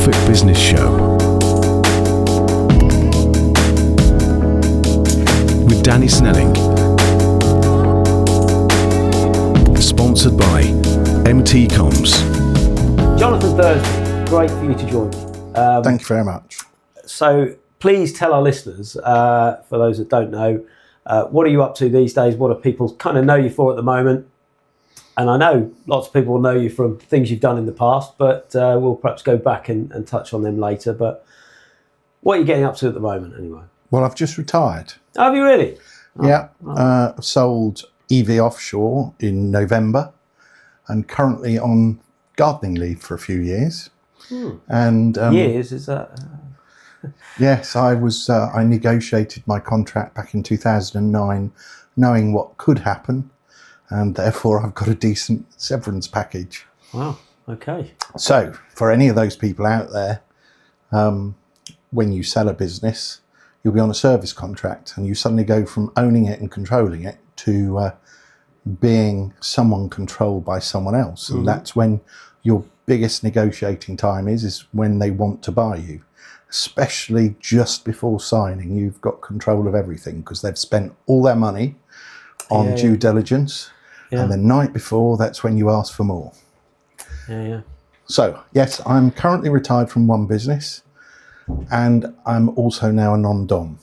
Norfolk Business Show with Danny Snelling. Sponsored by MT Comms. Jonathan Thursby, great for you to join me. Thank you very much. So please tell our listeners, for those that don't know, what are you up to these days? What do people kind of know you for at the moment? And I know lots of people will know you from things you've done in the past, but we'll perhaps go back and touch on them later. But what are you getting up to at the moment anyway? Well, I've just retired. Oh, have you really? Yeah. Sold EV Offshore in November and currently on gardening leave for a few years. And Years, is that? Yes, I negotiated my contract back in 2009, knowing what could happen. And therefore I've got a decent severance package. Wow, okay. So for any of those people out there, when you sell a business, you'll be on a service contract and you suddenly go from owning it and controlling it to being someone controlled by someone else. And that's when your biggest negotiating time is when they want to buy you, especially just before signing. You've got control of everything because they've spent all their money on due diligence. Yeah. And the night before, that's when you ask for more. Yeah. So, yes, I'm currently retired from one business and I'm also now a non-dom.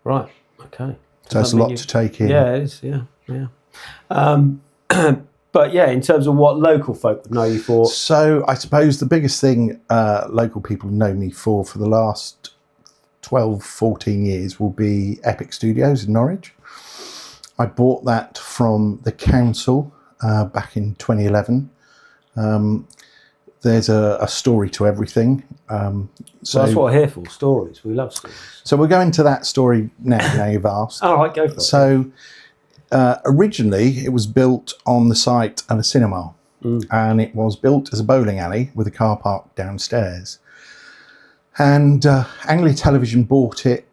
Right, okay. So it's a lot to take in. Yeah, it is, yeah. But yeah, in terms of what local folk would know you for. So I suppose the biggest thing local people know me for the last 12, 14 years will be Epic Studios in Norwich. I bought that from the council back in 2011. There's a story to everything. So that's what we're here for, stories. We love stories. So we'll go into that story now you've asked. All right, go for it. So originally it was built on the site of a cinema and it was built as a bowling alley with a car park downstairs. And Anglia Television bought it.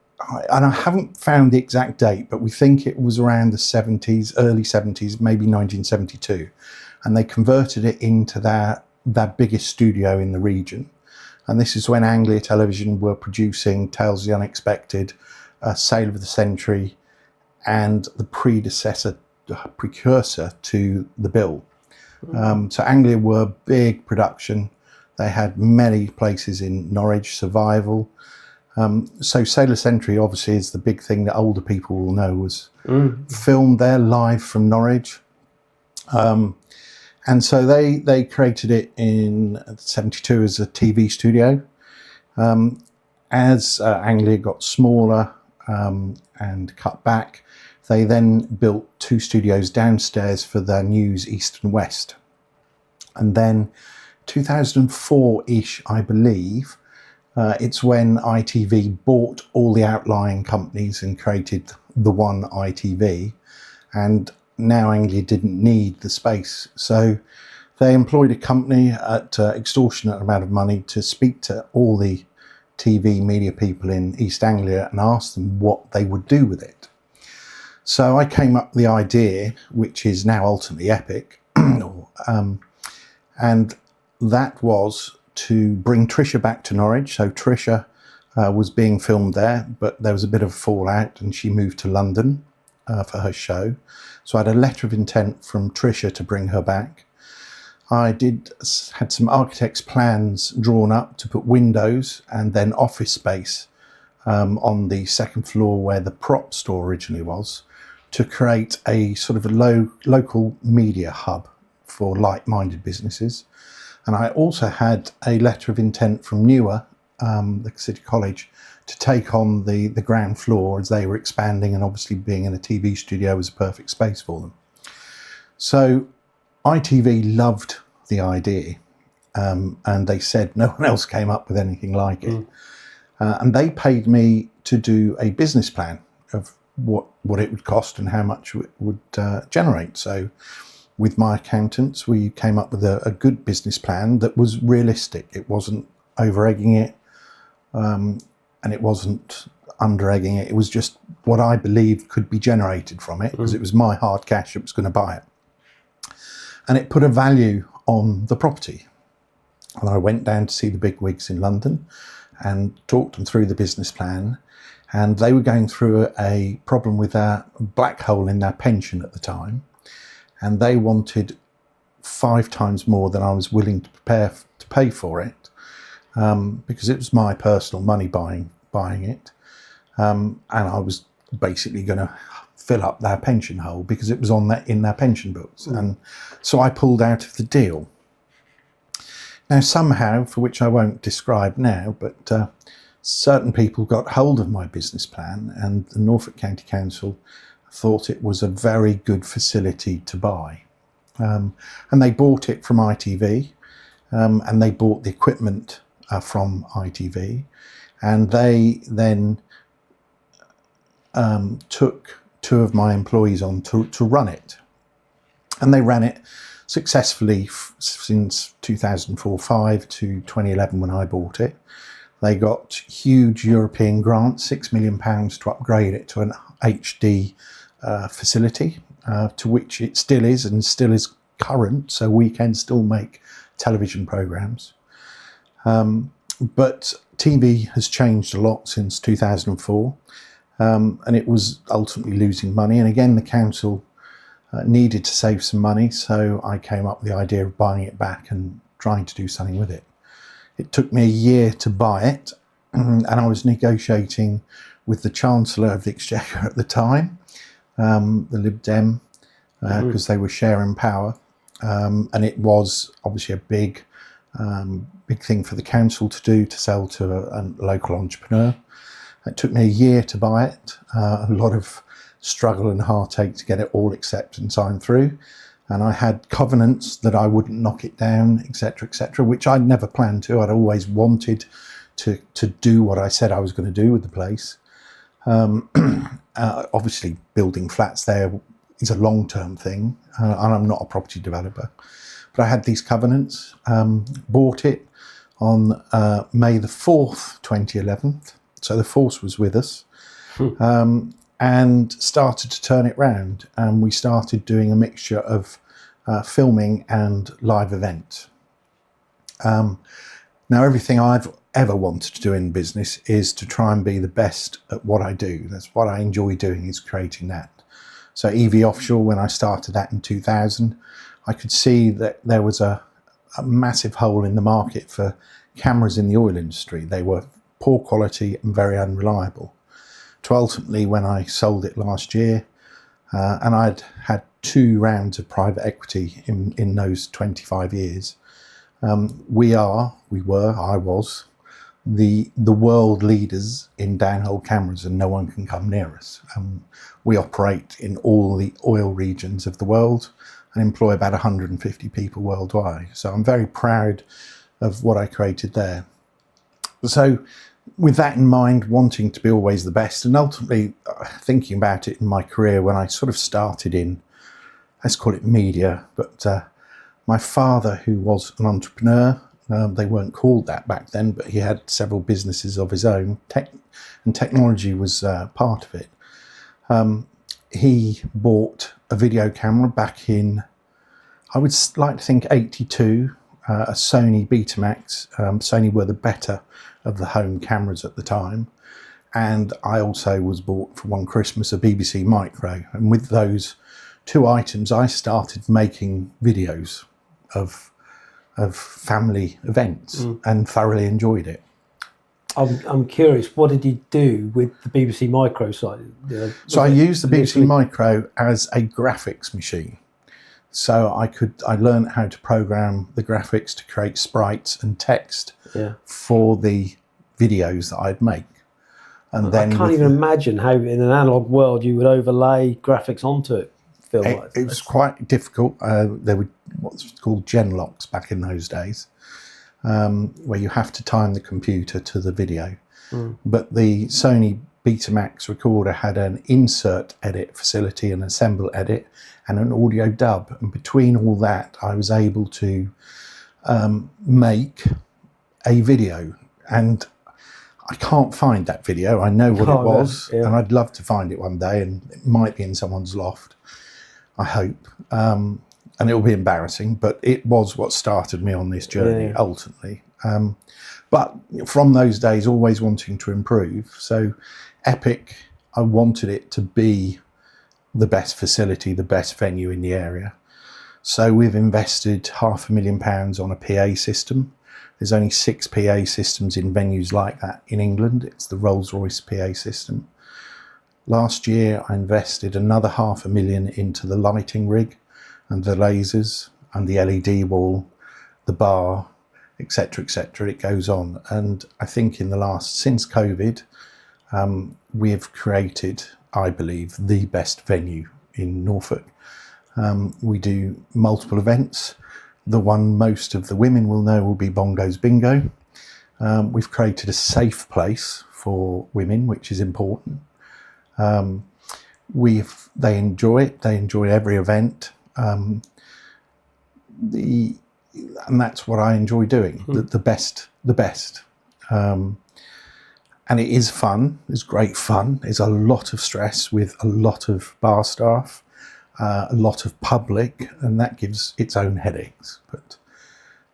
And I haven't found the exact date, but we think it was around the 70s, early 70s, maybe 1972. And they converted it into their biggest studio in the region. And this is when Anglia Television were producing Tales of the Unexpected, Sale of the Century, and the precursor to The Bill. So Anglia were big production. They had many places in Norwich, Survival. So Sailor Century obviously is the big thing that older people will know, was filmed there live from Norwich. And so they created it in 72 as a TV studio. As Anglia got smaller and cut back, they then built two studios downstairs for their news, East and West. And then 2004-ish, I believe, it's when ITV bought all the outlying companies and created the one ITV, and now Anglia didn't need the space. So they employed a company at extortionate amount of money to speak to all the TV media people in East Anglia and ask them what they would do with it. So I came up with the idea, which is now ultimately Epic, and that was to bring Trisha back to Norwich. So Trisha was being filmed there, but there was a bit of fallout and she moved to London for her show. So I had a letter of intent from Trisha to bring her back. I had some architect's plans drawn up to put windows and then office space on the second floor where the prop store originally was, to create a sort of a local media hub for like-minded businesses. And I also had a letter of intent from Newer, the City College, to take on the ground floor as they were expanding, and obviously being in a TV studio was a perfect space for them. So ITV loved the idea, and they said no one else came up with anything like it. And they paid me to do a business plan of what it would cost and how much it would generate. So with my accountants, we came up with a good business plan that was realistic. It wasn't over-egging it, and it wasn't under-egging it. It was just what I believed could be generated from it, because it was my hard cash that was going to buy it. And it put a value on the property. And I went down to see the big wigs in London and talked them through the business plan. And they were going through a problem with a black hole in their pension at the time. And they wanted 5 times more than I was willing to pay for it, because it was my personal money buying it. And I was basically going to fill up their pension hole because it was in their pension books. And so I pulled out of the deal. Now, somehow, for which I won't describe now, but certain people got hold of my business plan, and the Norfolk County Council thought it was a very good facility to buy. And they bought it from ITV, and they bought the equipment from ITV, and they then took 2 of my employees on to run it. And they ran it successfully since 2004-05 to 2011 when I bought it. They got huge European grants, £6 million to upgrade it to an HD facility, to which it still is and still is current, so we can still make television programmes. But TV has changed a lot since 2004, and it was ultimately losing money. And again, the council needed to save some money, so I came up with the idea of buying it back and trying to do something with it. It took me a year to buy it, and I was negotiating with the Chancellor of the Exchequer at the time, the Lib Dem, because they were sharing power, and it was obviously a big thing for the council to do, to sell to a local entrepreneur. It took me a year to buy it, a lot of struggle and heartache to get it all accepted and signed through. And I had covenants that I wouldn't knock it down, etc., which I'd never planned to. I'd always wanted to do what I said I was going to do with the place. Obviously, building flats there is a long-term thing, and I'm not a property developer. But I had these covenants, bought it on May the 4th, 2011. So the force was with us. And started to turn it round, and we started doing a mixture of filming and live events. Now, everything I've ever wanted to do in business is to try and be the best at what I do. That's what I enjoy doing, is creating that. So EV Offshore, when I started that in 2000, I could see that there was a massive hole in the market for cameras in the oil industry. They were poor quality and very unreliable. To ultimately, when I sold it last year, and I'd had 2 rounds of private equity in those 25 years, I was the world leaders in downhole cameras, and no one can come near us. We operate in all the oil regions of the world and employ about 150 people worldwide. So I'm very proud of what I created there. So with that in mind, wanting to be always the best, and ultimately thinking about it in my career when I sort of started in, let's call it media, but my father, who was an entrepreneur, they weren't called that back then, but he had several businesses of his own, and technology was part of it. He bought a video camera back in, I would like to think 82, a Sony Betamax. Sony were the better of the home cameras at the time, and I also was bought for one Christmas a BBC Micro, and with those 2 items I started making videos of family events and thoroughly enjoyed it. I'm curious, what did you do with the BBC Micro side? So I used the BBC Micro as a graphics machine. So I learned how to program the graphics to create sprites and text for the videos that I'd make. And then I can't even imagine how in an analog world you would overlay graphics onto it. It was quite difficult. There were what's called gen locks back in those days, where you have to time the computer to the video. But the Sony Betamax recorder had an insert edit facility, an assemble edit, and an audio dub. And between all that, I was able to make a video. And I can't find that video. I know what it was, and I'd love to find it one day, and it might be in someone's loft, I hope. And and it'll be embarrassing, but it was what started me on this journey ultimately. But from those days, always wanting to improve. So Epic, I wanted it to be the best facility, the best venue in the area. So we've invested £500,000 on a PA system. There's only 6 PA systems in venues like that in England. It's the Rolls-Royce PA system. Last year, I invested another £500,000 into the lighting rig and the lasers and the LED wall, the bar, etc., etc. It goes on. And I think since COVID, we've created, I believe, the best venue in Norfolk. We do multiple events. The one most of the women will know will be Bongo's Bingo. We've created a safe place for women, which is important. They enjoy it. They enjoy every event. And that's what I enjoy doing. The best. And it is fun. It's great fun. There's a lot of stress with a lot of bar staff, a lot of public, and that gives its own headaches. But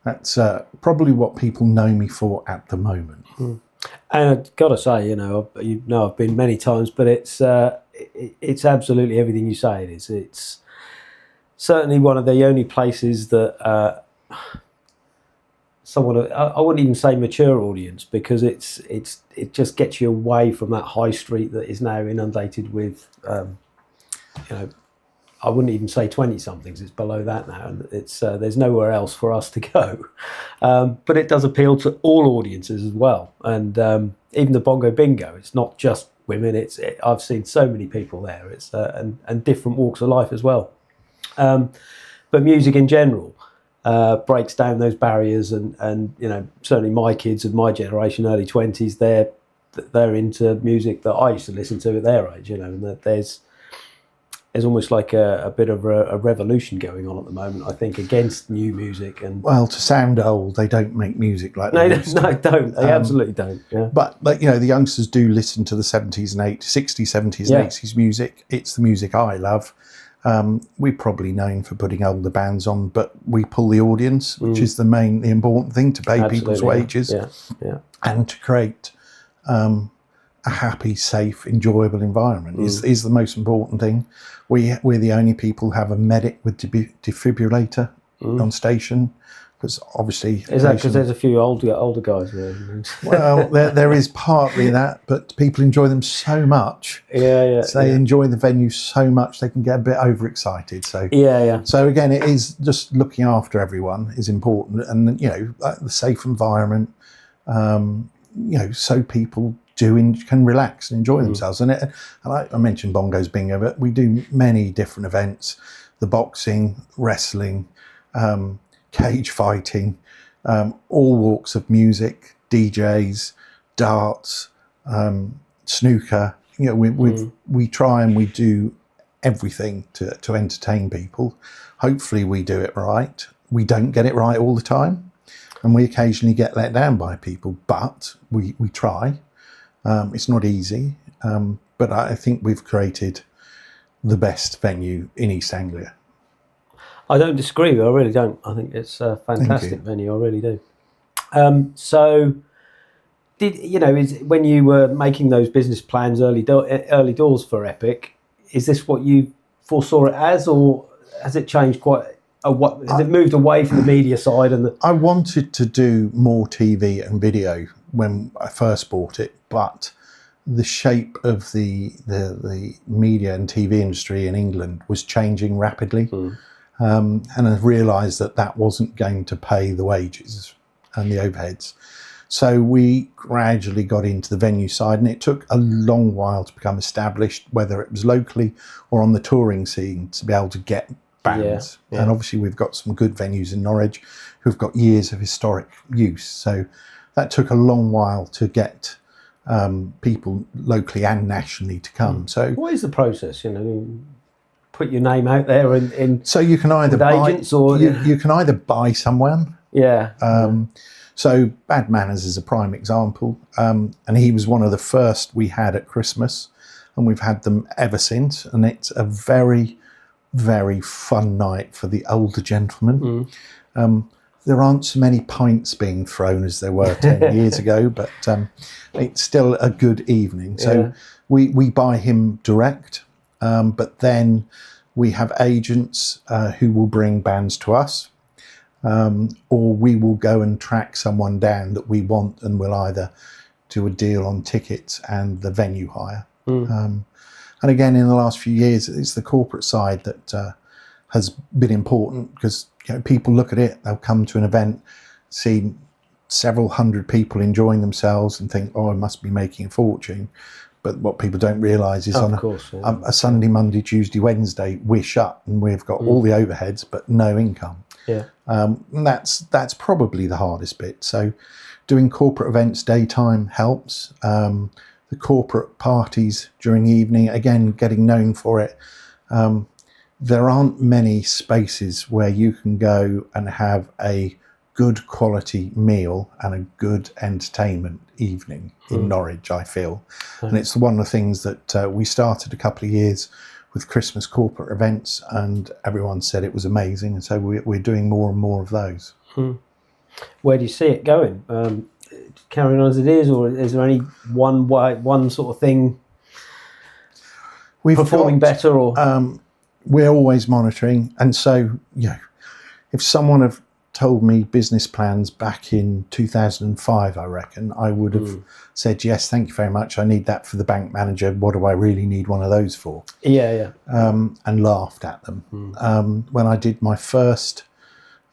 that's probably what people know me for at the moment. And I've got to say, I've been many times, but it's absolutely everything you say it is. It's certainly one of the only places that I wouldn't even say mature audience, because it just gets you away from that high street that is now inundated with, I wouldn't even say 20-somethings. It's below that now, and it's there's nowhere else for us to go. But it does appeal to all audiences as well, and even the Bongo Bingo. It's not just women. I've seen so many people there. It's and different walks of life as well. But music in general breaks down those barriers, and certainly my kids of my generation, early 20s, they're into music that I used to listen to at their age. And that there's almost like a bit of a revolution going on at the moment, I think, against new music. And well, to sound old, they don't make music like they used to. don't. They absolutely don't. Yeah. But the youngsters do listen to the 70s and 80s, 60s, 70s and 80s music. It's the music I love. We're probably known for putting older bands on, but we pull the audience, which is the important thing, to pay people's wages and to create a happy, safe, enjoyable environment is the most important thing. We're the only people who have a medic with defibrillator on station, because obviously... Is that because there's a few older guys there? Well, there is partly that, but people enjoy them so much. They enjoy the venue so much they can get a bit overexcited. So So again, it is just looking after everyone is important, and the safe environment. So people can relax and enjoy themselves. And I mentioned Bongo's Bingo, but we do many different events: the boxing, wrestling, cage fighting, all walks of music, DJs, darts, snooker. We try and we do everything to entertain people. Hopefully we do it right. We don't get it right all the time, and we occasionally get let down by people, but we try. It's not easy, but I think we've created the best venue in East Anglia. I don't disagree. I really don't. I think it's a fantastic venue. I really do. So, when you were making those business plans early doors for Epic, is this what you foresaw it as, or has it changed quite? Has it moved away from the media side? I wanted to do more TV and video when I first bought it, but the shape of the media and TV industry in England was changing rapidly. And I realised that wasn't going to pay the wages and the overheads. So we gradually got into the venue side, and it took a long while to become established, whether it was locally or on the touring scene, to be able to get bands. And obviously we've got some good venues in Norwich who've got years of historic use. So that took a long while to get people locally and nationally to come. So what is the process? Put your name out there so you can either buy agents, or you can either buy someone. So Bad Manners is a prime example, and he was one of the first we had at Christmas, and we've had them ever since, and it's a very very fun night for the older gentlemen. There aren't so many pints being thrown as there were 10 years ago, but it's still a good evening. So we buy him direct, but then we have agents who will bring bands to us, or we will go and track someone down that we want, and we'll either do a deal on tickets and the venue hire. And again, in the last few years, it's the corporate side that has been important, because people look at it, they'll come to an event, see several hundred people enjoying themselves and think, oh, I must be making a fortune. But what people don't realise is on a Sunday, Monday, Tuesday, Wednesday, we're shut and we've got all the overheads but no income. And that's probably the hardest bit. So doing corporate events daytime helps. The corporate parties during the evening, again, getting known for it. There aren't many spaces where you can go and have a good quality meal and a good entertainment evening in Norwich, I feel. And it's one of the things that we started a couple of years with Christmas corporate events, and everyone said it was amazing. And so we're doing more and more of those. Where do you see it going? Carrying on as it is, or is there any one sort of thing performing better? Or we're always monitoring, and so if someone had told me business plans back in 2005, I reckon I would have said yes, thank you very much. I need that for the bank manager. What do I really need one of those for? And laughed at them. When I did my first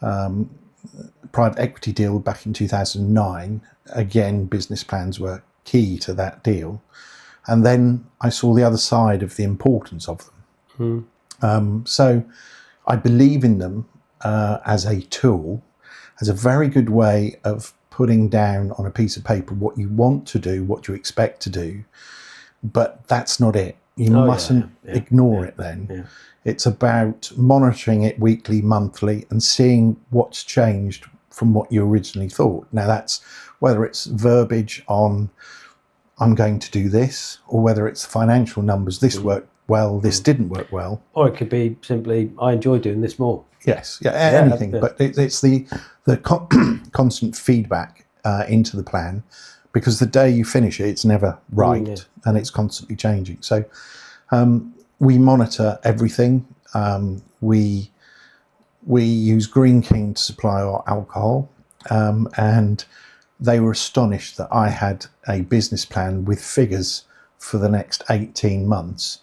private equity deal back in 2009, again, business plans were key to that deal. And then I saw the other side of the importance of them. So I believe in them as a tool, as a very good way of putting down on a piece of paper what you want to do, what you expect to do. But that's not it. You mustn't ignore it then. It's about monitoring it weekly, monthly, and seeing what's changed from what you originally thought. Now, that's whether it's verbiage on I'm going to do this, or whether it's financial numbers, this worked well, this didn't work well. Or it could be simply, I enjoy doing this more. Yes, anything. But it's the constant feedback into the plan, because the day you finish it, it's never right, and it's constantly changing. So we monitor everything. We use Green King to supply our alcohol, and they were astonished that I had a business plan with figures for the next 18 months,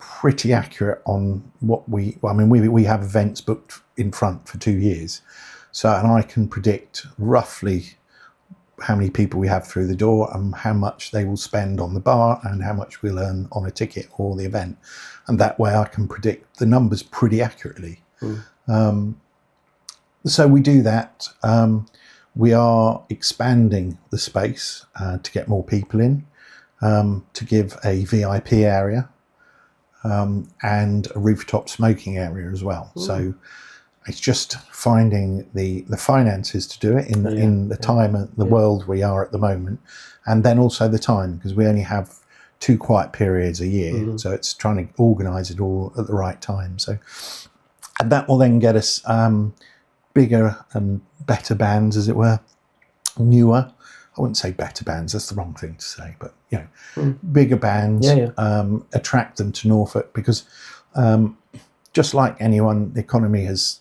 pretty accurate on what we have events booked in front for 2 years. So, and I can predict roughly how many people we have through the door and how much they will spend on the bar and how much we'll earn on a ticket or the event. And that way I can predict the numbers pretty accurately. So we do that. We are expanding the space to get more people in, to give a VIP area and a rooftop smoking area as well. So it's just finding the finances to do it in the time and the world we are at the moment, and then also the time, because we only have 2 quiet periods a year. So it's trying to organise it all at the right time. So, and that will then get us bigger and better bands, as it were, newer. I wouldn't say better bands, that's the wrong thing to say, but bigger bands, attract them to Norfolk, because just like anyone, the economy has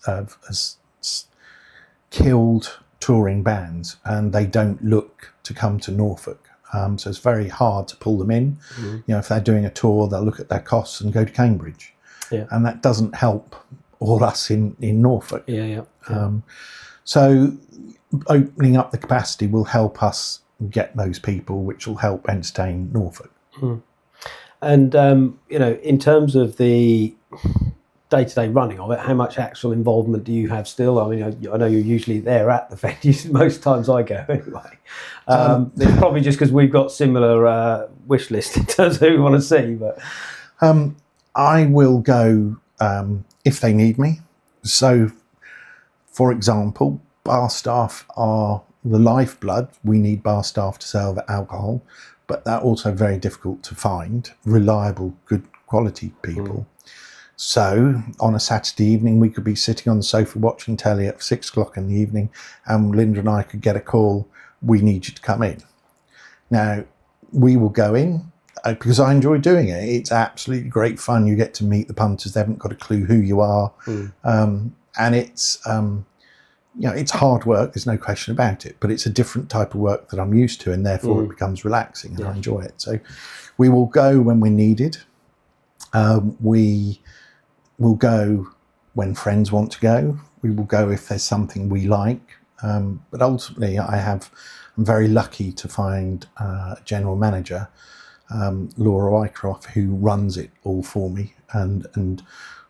killed touring bands, and they don't look to come to Norfolk. So it's very hard to pull them in. If they're doing a tour, they'll look at their costs and go to Cambridge, and that doesn't help all us in Norfolk. So opening up the capacity will help us get those people, which will help entertain Norfolk. And in terms of the day-to-day running of it, how much actual involvement do you have still? I mean, I know you're usually there at the venues most times I go anyway. It's probably just because we've got similar wish list in terms of who we want to see. But I will go if they need me. So, for example, bar staff are the lifeblood. We need bar staff to sell the alcohol, but they're also very difficult to find reliable, good quality people. So on a Saturday evening, we could be sitting on the sofa watching telly at 6 o'clock in the evening, and Linda and I could get a call, we need you to come in. Now, we will go in because I enjoy doing it. It's absolutely great fun. You get to meet the punters. They haven't got a clue who you are. And it's, it's hard work. There's no question about it, but it's a different type of work that I'm used to, and therefore it becomes relaxing and I enjoy it. So we will go when we're needed. We will go when friends want to go. We will go if there's something we like. But ultimately, I'm very lucky to find a general manager, Laura Wycroft, who runs it all for me and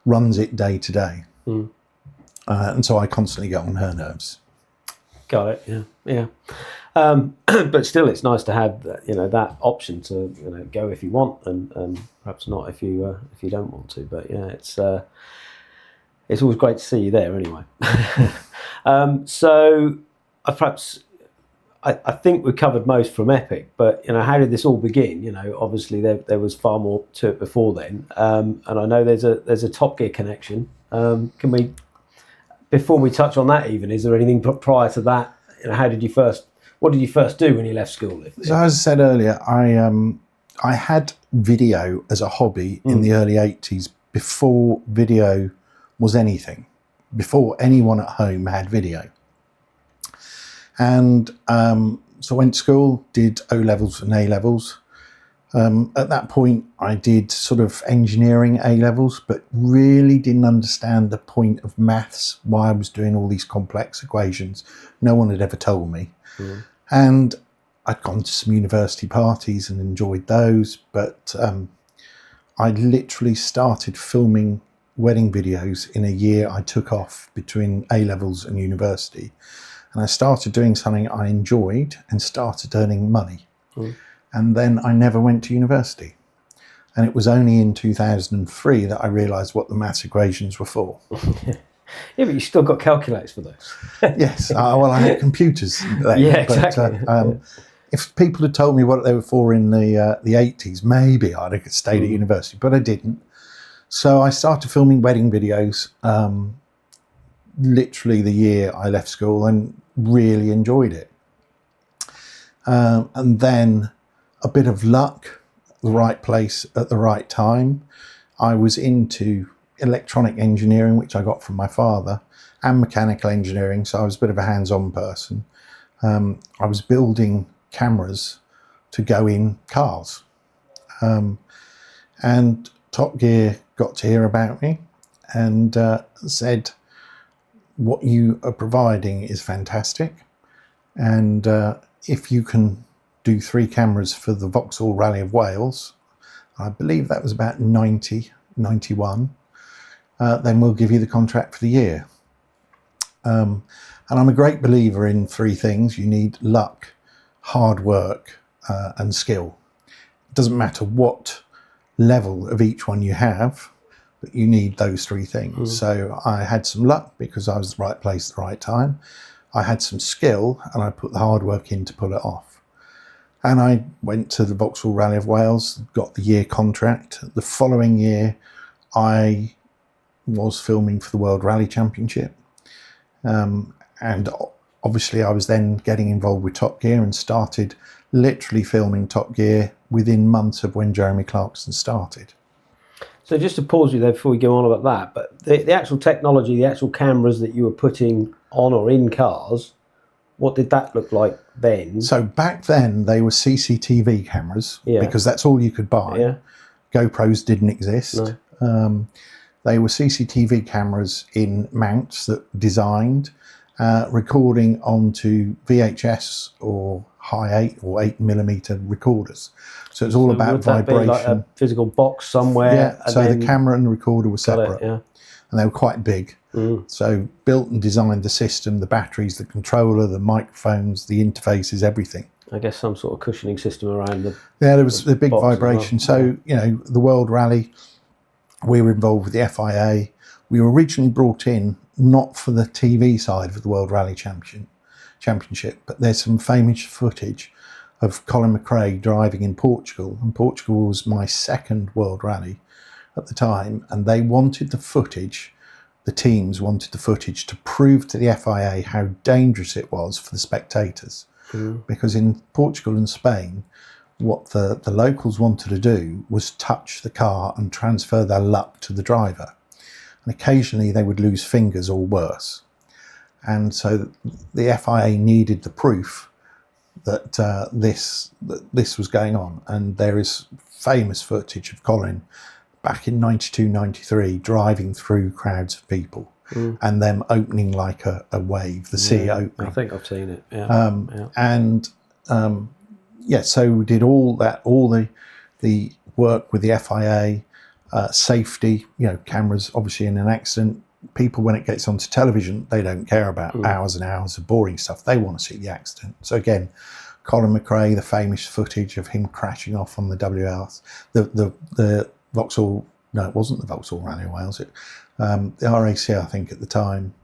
runs it day to day. And so I constantly get on her nerves. Got it. Yeah. But still, it's nice to have that option to go if you want, and perhaps not if you don't want to. But yeah, it's always great to see you there anyway. So I think we covered most from Epic, but how did this all begin? Obviously there was far more to it before then, and I know there's a Top Gear connection. Can we, before we touch on that, even, is there anything prior to that? What did you first do when you left school? So as I said earlier, I had video as a hobby in the early 80s, before video was anything, before anyone at home had video. And so I went to school, did O-levels and A-levels. At that point, I did sort of engineering A-levels, but really didn't understand the point of maths, why I was doing all these complex equations. No one had ever told me. And I'd gone to some university parties and enjoyed those, but I literally started filming wedding videos in a year I took off between A-levels and university. And I started doing something I enjoyed and started earning money. And then I never went to university. And it was only in 2003 that I realised what the maths equations were for. Yeah, but you still got calculators for those. Yes, well, I had computers then. Yeah, exactly. But, if people had told me what they were for in the 80s, maybe I'd have stayed at university, but I didn't. So I started filming wedding videos literally the year I left school, and really enjoyed it. And then a bit of luck, the right place at the right time. I was into electronic engineering, which I got from my father, and mechanical engineering, so I was a bit of a hands-on person. I was building cameras to go in cars. And Top Gear got to hear about me and said, what you are providing is fantastic, and if you can do 3 cameras for the Vauxhall Rally of Wales, I believe that was about 91, then we'll give you the contract for the year. And I'm a great believer in 3 things. You need luck, hard work, and skill. It doesn't matter what level of each one you have, but you need those 3 things. So I had some luck because I was at the right place at the right time. I had some skill, and I put the hard work in to pull it off. And I went to the Vauxhall Rally of Wales, got the year contract. The following year, I was filming for the World Rally Championship. And obviously I was then getting involved with Top Gear and started literally filming Top Gear within months of when Jeremy Clarkson started. So just to pause you there before we go on about that, but the actual technology, the actual cameras that you were putting on or in cars, what did that look like then? So back then they were CCTV cameras, because that's all you could buy. GoPros didn't exist. No. They were CCTV cameras in mounts that designed, recording onto VHS or high 8 or 8mm recorders. So it's all about vibration. Like a physical box somewhere? Yeah, so the camera and the recorder were separate. And they were quite big. So built and designed the system, the batteries, the controller, the microphones, the interfaces, everything. I guess some sort of cushioning system around the... Yeah, there was the big vibration. Well. So, the World Rally, we were involved with the FIA. We were originally brought in not for the TV side of the World Rally Championship, but there's some famous footage of Colin McRae driving in Portugal. And Portugal was my second World Rally, at the time, and they wanted the footage. The teams wanted the footage to prove to the FIA how dangerous it was for the spectators, because in Portugal and Spain, what the locals wanted to do was touch the car and transfer their luck to the driver, and occasionally they would lose fingers or worse. And so the FIA needed the proof that this was going on. And there is famous footage of Colin back in 92, 93 driving through crowds of people and them opening like a wave, the sea opening. I think I've seen it. So we did all that, all the work with the FIA, safety, cameras obviously in an accident. People, when it gets onto television, they don't care about hours and hours of boring stuff. They want to see the accident. So again, Colin McRae, the famous footage of him crashing off on the WRs, the Vauxhall, no, it wasn't the Vauxhall Rally Wales, the RAC, I think, at the time,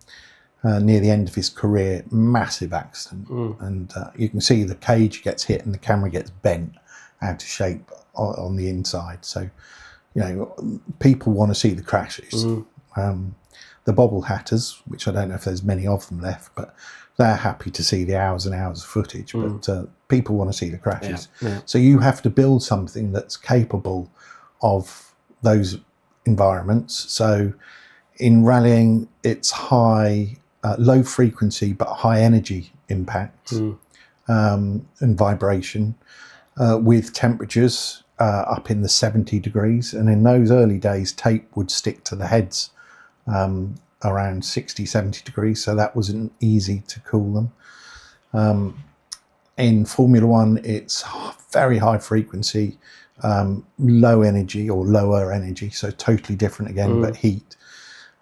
near the end of his career, massive accident. And you can see the cage gets hit and the camera gets bent out of shape on the inside. So, people want to see the crashes. The bobble hatters, which I don't know if there's many of them left, but they're happy to see the hours and hours of footage, but people want to see the crashes. So you have to build something that's capable of those environments. So in rallying, it's low frequency, but high energy impact and vibration with temperatures up in the 70 degrees. And in those early days, tape would stick to the heads around 60, 70 degrees, so that wasn't easy to cool them. In Formula One, it's very high frequency, low energy or lower energy, so totally different again, but heat.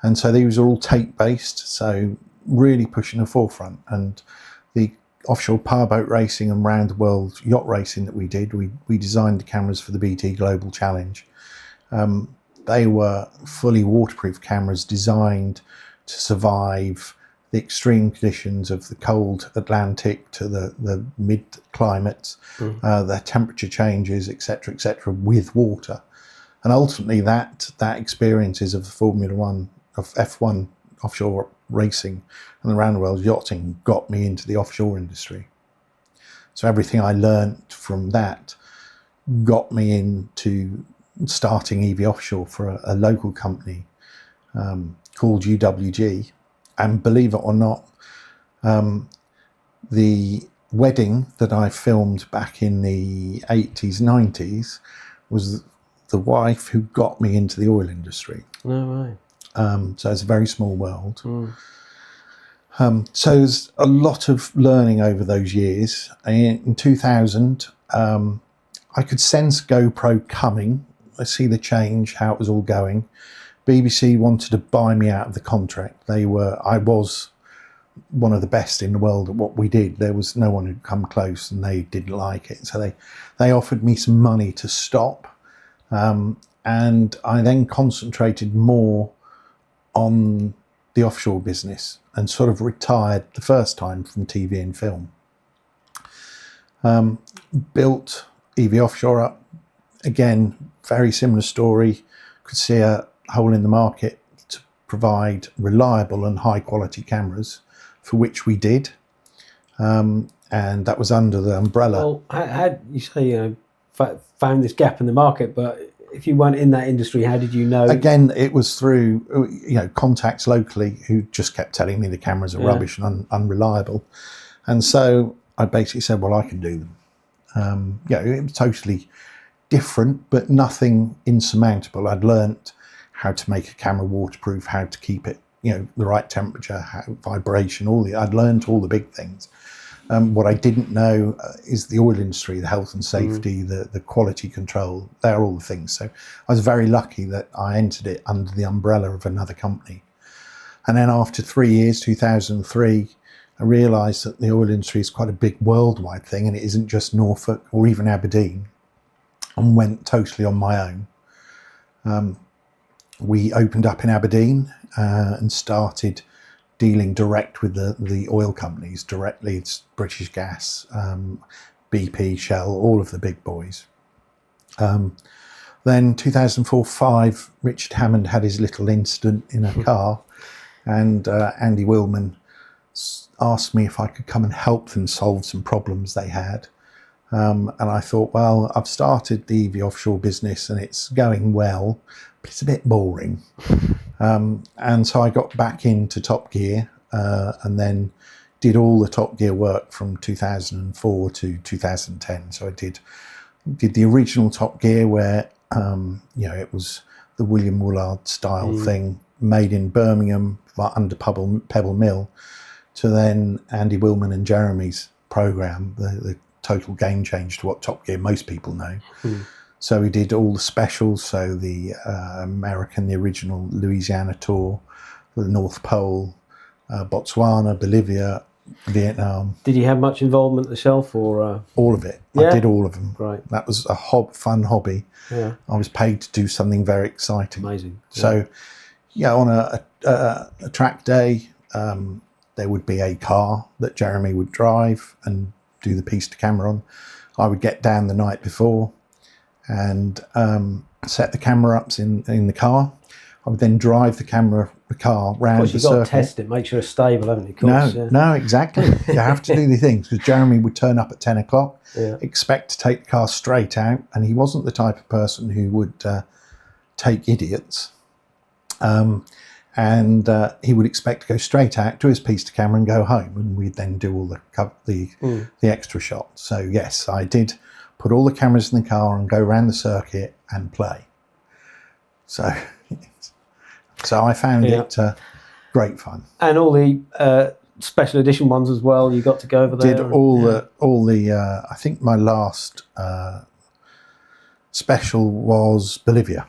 And so these are all tape based, so really pushing the forefront. And the offshore powerboat racing and round the world yacht racing that we did, we designed the cameras for the BT Global Challenge. They were fully waterproof cameras designed to survive the extreme conditions of the cold Atlantic to the mid climates, the temperature changes, etc., with water. And ultimately that experiences of the Formula One, of F1 offshore racing and around the world yachting got me into the offshore industry. So everything I learnt from that got me into starting EV Offshore for a local company called UWG. And believe it or not, the wedding that I filmed back in the 80s, 90s was the wife who got me into the oil industry. No way. So it's a very small world. So there's a lot of learning over those years. In 2000, I could sense GoPro coming. I see the change, how it was all going. BBC wanted to buy me out of the contract. I was one of the best in the world at what we did. There was no one who'd come close, and they didn't like it. So they offered me some money to stop. And I then concentrated more on the offshore business and sort of retired the first time from TV and film. Built EV Offshore up. Again, very similar story. Could see a hole in the market to provide reliable and high quality cameras, for which we did. And that was under the umbrella. Well, how you say, found this gap in the market, but if you weren't in that industry, how did you know? Again, it was through contacts locally who just kept telling me the cameras are rubbish and unreliable. And so I basically said, well, I can do them. It was totally different, but nothing insurmountable. I'd learnt how to make a camera waterproof, how to keep it, the right temperature, vibration, I'd learnt all the big things. What I didn't know is the oil industry, the health and safety, the quality control. They're all the things. So I was very lucky that I entered it under the umbrella of another company. And then after 3 years, 2003, I realised that the oil industry is quite a big worldwide thing, and it isn't just Norfolk or even Aberdeen, and went totally on my own. We opened up in Aberdeen and started dealing direct with the oil companies directly. It's British Gas, BP, Shell, all of the big boys. Then 2004-5, Richard Hammond had his little incident in a car, and Andy Willman asked me if I could come and help them solve some problems they had. And I thought, well, I've started the EV offshore business and it's going well, but it's a bit boring. And so I got back into Top Gear and then did all the Top Gear work from 2004 to 2010. So I did the original Top Gear where, it was the William Woolard style thing made in Birmingham under Pebble Mill, to then Andy Willman and Jeremy's program, the total game change to what Top Gear most people know. So we did all the specials, so the American, the original Louisiana tour, the North Pole, Botswana, Bolivia, Vietnam. Did you have much involvement at the shelf, or all of it? Yeah? I did all of them. Right. That was a fun hobby. Yeah. I was paid to do something very exciting. Amazing. So, on a track day, there would be a car that Jeremy would drive and do the piece to camera on. I would get down the night before and set the camera ups in the car. I would then drive the car round the circuit. You've got to test it, make sure it's stable, haven't you? No, exactly. You have to do the things, because Jeremy would turn up at 10 o'clock, expect to take the car straight out, and he wasn't the type of person who would take idiots. And he would expect to go straight out, do his piece to camera and go home, and we'd then do all the extra shots. So yes, I did put all the cameras in the car and go around the circuit and play. So I found it great fun. And all the special edition ones as well, you got to go over there? Did all the I think my last special was Bolivia.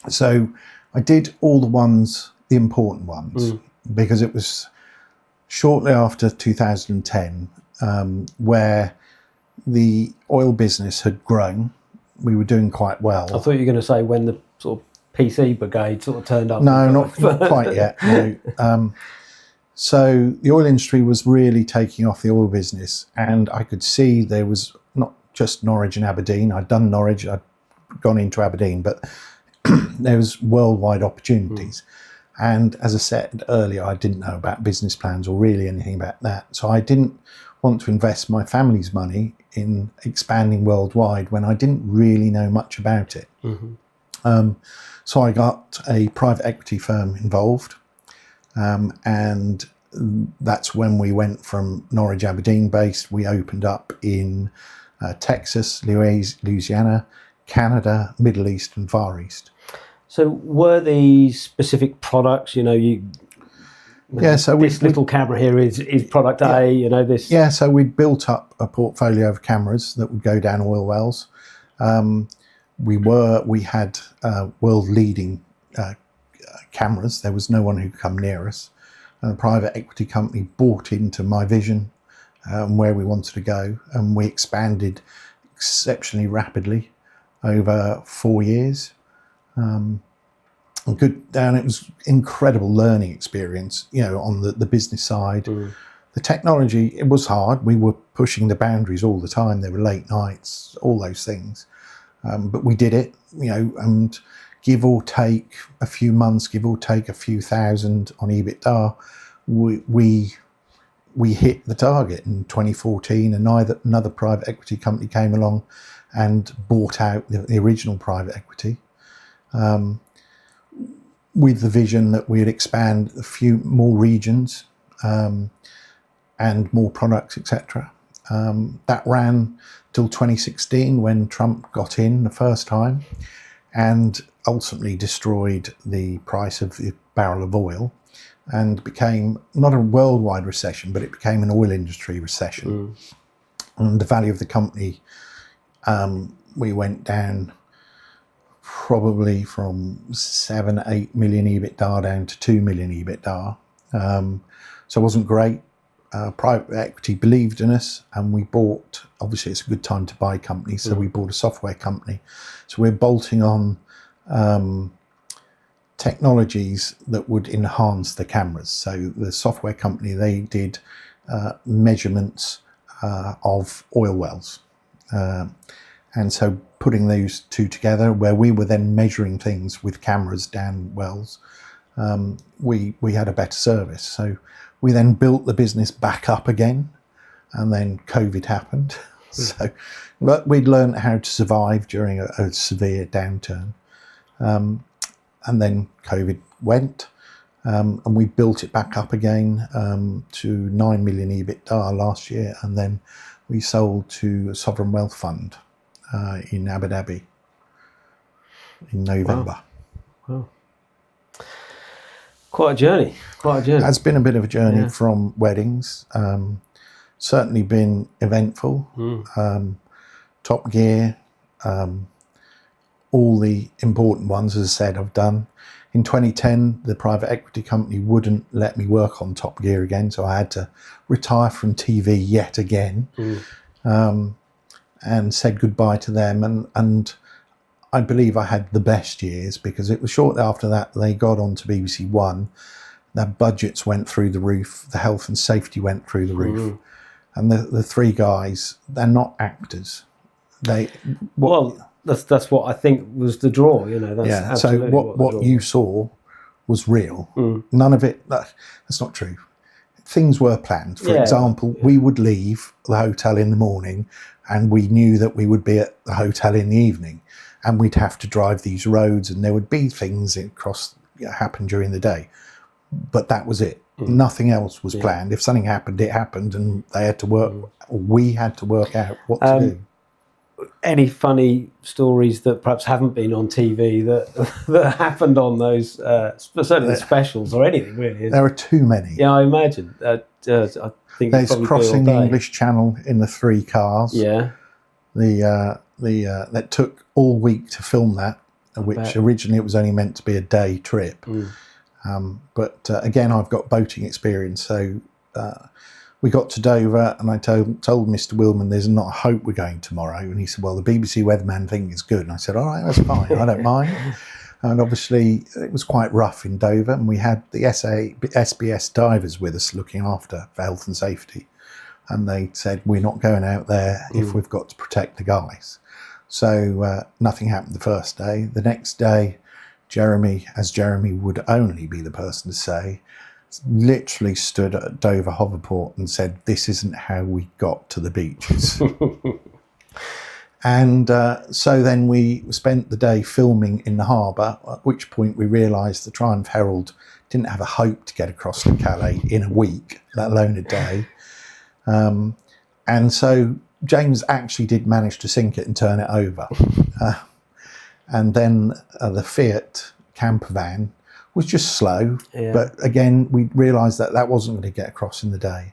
So I did all the important ones, because it was shortly after 2010 where the oil business had grown. We were doing quite well. I thought you were going to say when the sort of PC brigade sort of turned up. No, not quite yet. No. So the oil industry was really taking off the oil business, and I could see there was not just Norwich and Aberdeen. I'd done Norwich, I'd gone into Aberdeen, but there was worldwide opportunities. And as I said earlier, I didn't know about business plans or really anything about that. So I didn't want to invest my family's money in expanding worldwide when I didn't really know much about it. So I got a private equity firm involved, and that's when we went from Norwich, Aberdeen based. We opened up in Texas, Louisiana, Canada, Middle East and Far East. So were these specific products, so this little camera here is product A, this. Yeah, so we'd built up a portfolio of cameras that would go down oil wells. We had world leading cameras. There was no one who could come near us. And a private equity company bought into my vision and where we wanted to go, and we expanded exceptionally rapidly over 4 years. And it was incredible learning experience, on the business side. The technology, it was hard. We were pushing the boundaries all the time. There were late nights, all those things. But we did it, and give or take a few months, give or take a few thousand on EBITDA, we hit the target in 2014, and another private equity company came along and bought out the original private equity, with the vision that we'd expand a few more regions and more products, etc. That ran till 2016 when Trump got in the first time and ultimately destroyed the price of the barrel of oil, and became not a worldwide recession, but it became an oil industry recession. And the value of the company, we went down probably from 7-8 million EBITDA down to 2 million EBITDA. So it wasn't great. Private equity believed in us, and we bought, obviously it's a good time to buy companies, so we bought a software company. So we're bolting on technologies that would enhance the cameras. So the software company, they did measurements of oil wells. And so putting those two together, where we were then measuring things with cameras down wells, we had a better service. So we then built the business back up again, and then COVID happened. So, but we'd learned how to survive during a severe downturn. And then COVID went, and we built it back up again to 9 million EBITDA last year, and then we sold to a sovereign wealth fund in Abu Dhabi in November. Wow. Quite a journey. It's been a bit of a journey from weddings. Certainly been eventful. Top Gear, all the important ones, as I said, I've done. In 2010, the private equity company wouldn't let me work on Top Gear again, so I had to retire from TV yet again, and said goodbye to them. And I believe I had the best years, because it was shortly after that they got on to BBC One. Their budgets went through the roof, the health and safety went through the roof. And the three guys, they're not actors. That's what I think was the draw, you know. That's so absolutely what you saw was real. None of it, that's not true. Things were planned. For example, we would leave the hotel in the morning, and we knew that we would be at the hotel in the evening, and we'd have to drive these roads, and there would be things happen during the day. But that was it. Nothing else was planned. If something happened, it happened, and they had to work. We had to work out what to do. Any funny stories that perhaps haven't been on TV that happened on those, certainly the specials or anything really? There are too many. Yeah, I imagine. I think there's crossing the English Channel in the three cars. Yeah. That took all week to film that, which originally it was only meant to be a day trip. But again, I've got boating experience, so we got to Dover, and I told Mr. Willman there's not a hope we're going tomorrow, and he said, well, the BBC weatherman thing is good, and I said, all right, that's fine, I don't mind. And obviously it was quite rough in Dover, and we had the SBS divers with us looking after for health and safety, and they said, we're not going out there if we've got to protect the guys. So nothing happened the first day. The next day, Jeremy would only be the person to say, literally stood at Dover Hoverport and said, this isn't how we got to the beaches. And so then we spent the day filming in the harbour, at which point we realised the Triumph Herald didn't have a hope to get across to Calais in a week, let alone a day. And so James actually did manage to sink it and turn it over. And then the Fiat camper van was just slow. But again, we realised that wasn't going to get across in the day.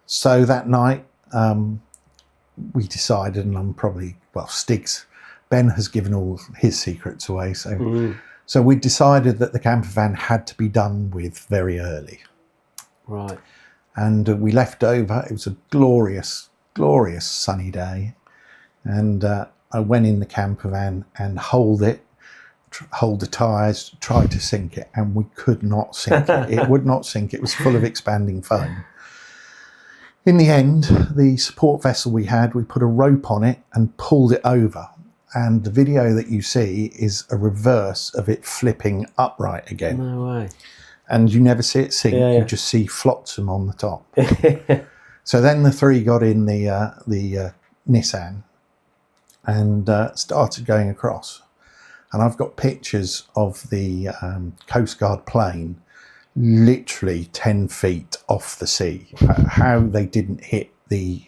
So that night, we decided, and I'm probably, Ben has given all his secrets away. So we decided that the camper van had to be done with very early. Right. And we left Dover. It was a glorious, glorious sunny day. And I went in the camper van and hold the tyres, tried to sink it, and we could not sink it. It would not sink. It was full of expanding foam. In the end, the support vessel we put a rope on it and pulled it over. And the video that you see is a reverse of it flipping upright again. No way. And you never see it sink. You just see flotsam on the top. So then the three got in the Nissan and started going across. And I've got pictures of the Coast Guard plane literally 10 feet off the sea. How they didn't hit the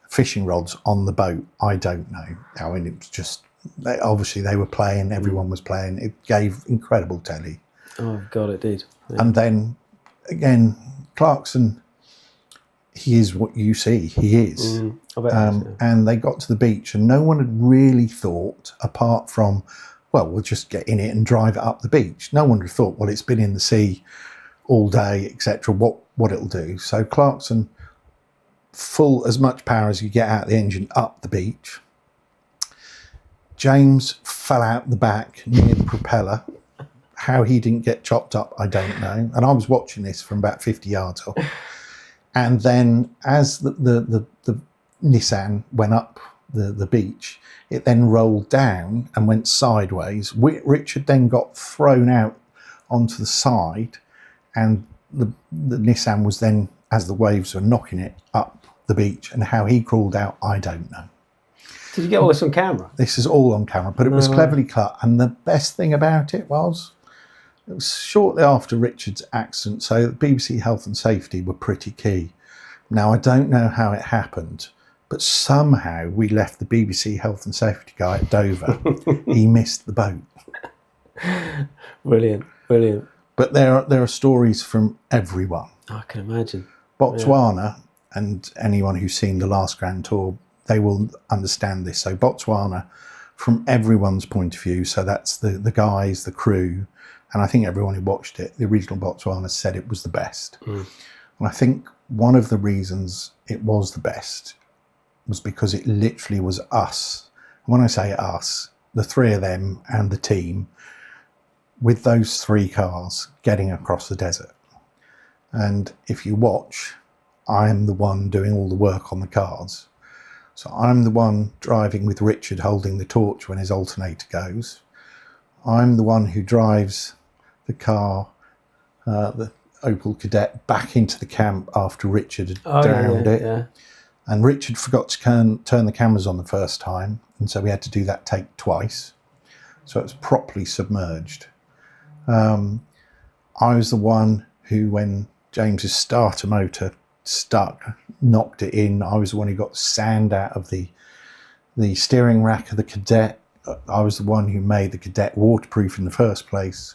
fishing rods on the boat, I don't know. I mean, it was just, obviously they were playing, everyone was playing. It gave incredible telly. Oh, God, it did. Yeah. And then, again, Clarkson, he is what you see, he is. I bet so. And they got to the beach, and no one had really thought, apart from, well, we'll just get in it and drive it up the beach. No one had thought, well, it's been in the sea all day, etc., what it'll do. So Clarkson, full as much power as you get out of the engine, up the beach. James fell out the back near the propeller. How he didn't get chopped up, I don't know. And I was watching this from about 50 yards off. And then as the Nissan went up the beach. It then rolled down and went sideways. Richard then got thrown out onto the side, and the Nissan was then, as the waves were knocking it up the beach, and how he crawled out, I don't know. Did you get all this on camera? This is all on camera, but it was cleverly cut. And the best thing about it was shortly after Richard's accident, so the BBC Health and Safety were pretty key. Now, I don't know how it happened, but somehow we left the BBC Health and Safety guy at Dover. He missed the boat. Brilliant. But there are stories from everyone. I can imagine. Botswana, and anyone who's seen the last Grand Tour, they will understand this. So Botswana, from everyone's point of view, so that's the guys, the crew, and I think everyone who watched it, the original Botswana, said it was the best. And I think one of the reasons it was the best was because it literally was us. When I say us, the three of them and the team, with those three cars getting across the desert. And if you watch, I'm the one doing all the work on the cars. So I'm the one driving with Richard holding the torch when his alternator goes. I'm the one who drives the car, the Opel Kadett, back into the camp after Richard had drowned it. Yeah. And Richard forgot to turn the cameras on the first time, and so we had to do that take twice. So it was properly submerged. I was the one who, when James's starter motor stuck, knocked it in. I was the one who got sand out of the steering rack of the Kadett. I was the one who made the Kadett waterproof in the first place.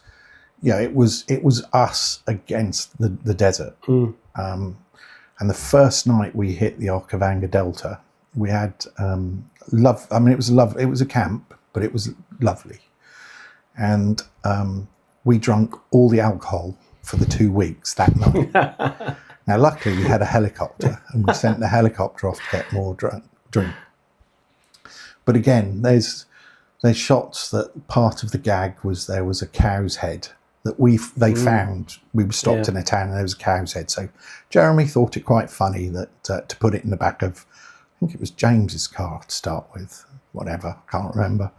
Yeah, it was us against the desert. And the first night we hit the Okavango Delta, we had love. I mean, it was lovely. It was a camp, but it was lovely. And we drank all the alcohol for the 2 weeks that night. Now, luckily, we had a helicopter, and we sent the helicopter off to get more drink. But again, there's shots that part of the gag was there was a cow's head that they found. We were stopped in a town, and there was a cow's head. So Jeremy thought it quite funny that to put it in the back of, I think it was James's car to start with, whatever, can't remember.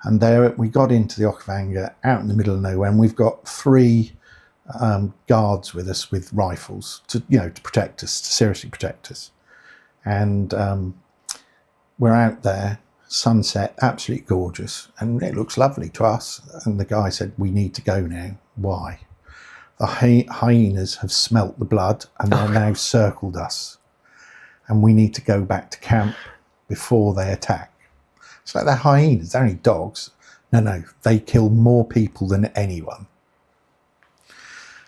And there we got into the Okavango, out in the middle of nowhere, and we've got three guards with us with rifles to protect us, to seriously protect us. And we're out there, sunset, absolutely gorgeous, and it looks lovely to us. And the guy said, "We need to go now." Why? The hyenas have smelt the blood, and they're now circled us, and we need to go back to camp before they attack. It's like they're hyenas, they're only dogs. No, they kill more people than anyone.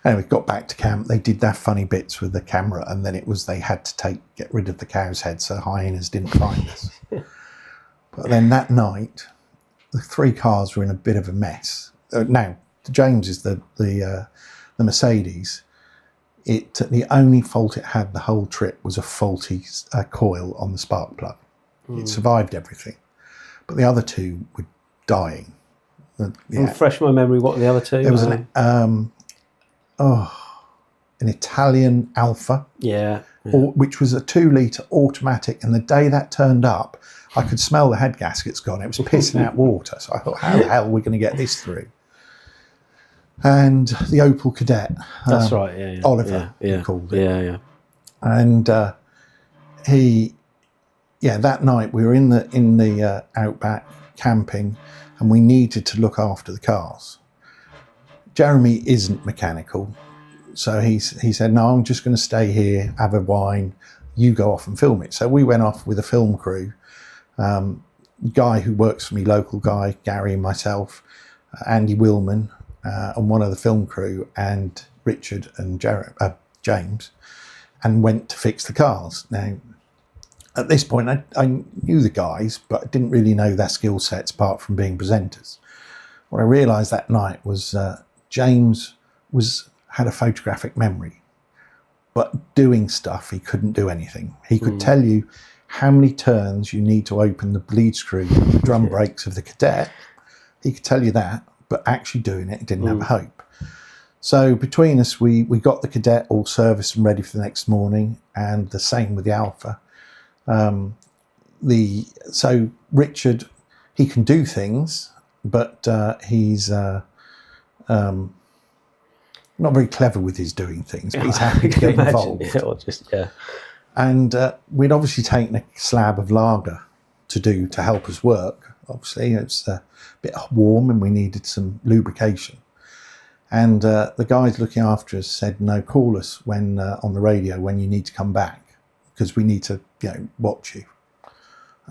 Anyway, got back to camp. They did their funny bits with the camera, and then it was they had to get rid of the cow's head so hyenas didn't find us. But then that night, the three cars were in a bit of a mess. Now, James is the Mercedes. The only fault it had the whole trip was a faulty coil on the spark plug. It survived everything, but the other two were dying. Refresh my memory. What were the other two? There was an Italian Alfa, which was a 2-litre automatic. And the day that turned up, I could smell the head gaskets gone. It was pissing out water. So I thought, how the hell are we going to get this through? And the Opel Kadett. That's right. Yeah. Oliver, we called it. Yeah. And that night we were in the outback camping, and we needed to look after the cars. Jeremy isn't mechanical, so he said, "No, I'm just going to stay here, have a wine. You go off and film it." So we went off with a film crew, guy who works for me, local guy, Gary, myself, Andy Willman, and one of the film crew, and Richard and James, and went to fix the cars. Now, at this point, I knew the guys, but I didn't really know their skill sets apart from being presenters. What I realised that night was James had a photographic memory, but doing stuff, he couldn't do anything. He could tell you how many turns you need to open the bleed screw drum brakes of the Kadett. He could tell you that, but actually doing it, he didn't have a hope. So between us, we got the Kadett all serviced and ready for the next morning, and the same with the Alfa. so Richard, he can do things, but he's not very clever with his doing things, but he's happy to get involved. Yeah, or just, yeah. And we'd obviously taken a slab of lager to help us work. Obviously, it's a bit warm and we needed some lubrication. And the guys looking after us said, no, call us when on the radio when you need to come back, because we need to, watch you.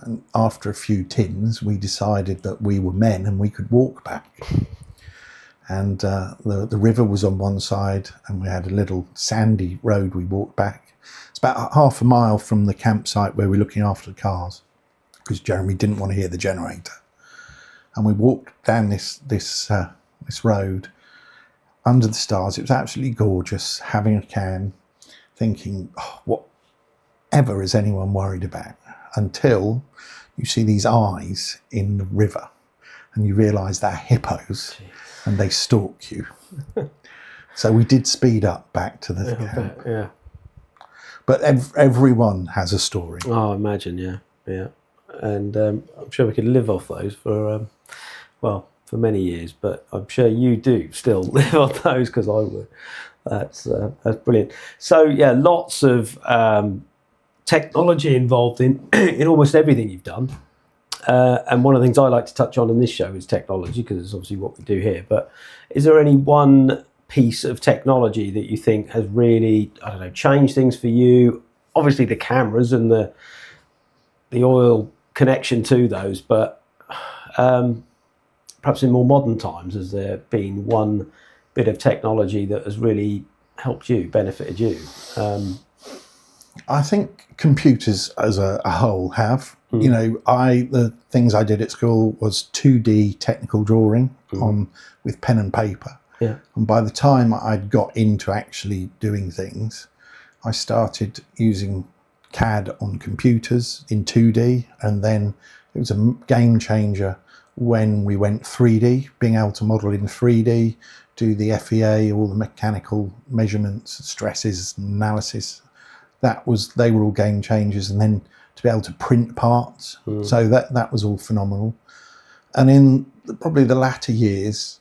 And after a few tins, we decided that we were men and we could walk back. And the river was on one side and we had a little sandy road we walked back. It's about half a mile from the campsite where we're looking after the cars, because Jeremy didn't want to hear the generator. And we walked down this road under the stars. It was absolutely gorgeous, having a can, thinking, whatever is anyone worried about? Until you see these eyes in the river and you realise they're hippos. Jeez. And they stalk you. So we did speed up back to the camp. Yeah. But everyone has a story. Oh, I imagine, yeah. And I'm sure we could live off those for many years. But I'm sure you do still live on those, because I would. That's brilliant. So yeah, lots of technology involved in almost everything you've done. And one of the things I like to touch on in this show is technology, because it's obviously what we do here. But is there any one piece of technology that you think has really, changed things for you? Obviously the cameras and the oil connection to those, but perhaps in more modern times, has there been one bit of technology that has really helped you, benefited you? I think computers as a whole have. The things I did at school was 2D technical drawing with pen and paper. Yeah. And by the time I'd got into actually doing things, I started using CAD on computers in 2D, and then it was a game changer when we went 3D, being able to model in 3D, do the FEA, all the mechanical measurements, stresses, analysis. They were all game changers. And then to be able to print parts. So that was all phenomenal. And in probably the latter years,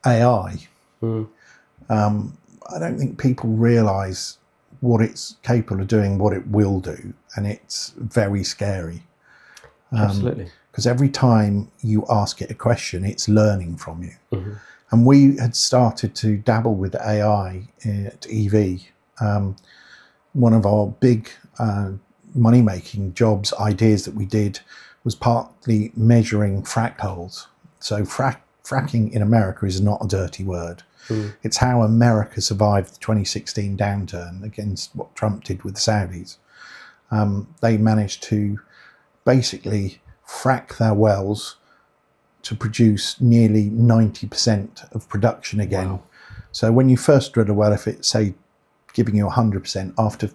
AI. I don't think people realise what it's capable of doing, what it will do, and it's very scary. Absolutely. Because every time you ask it a question, it's learning from you. And we had started to dabble with AI at EV. One of our big money-making jobs, ideas that we did, was partly measuring frac holes. So fracking in America is not a dirty word. It's how America survived the 2016 downturn against what Trump did with the Saudis. They managed to basically frack their wells to produce nearly 90% of production again. Wow. So when you first drill a well, if it's, say, giving you 100%, after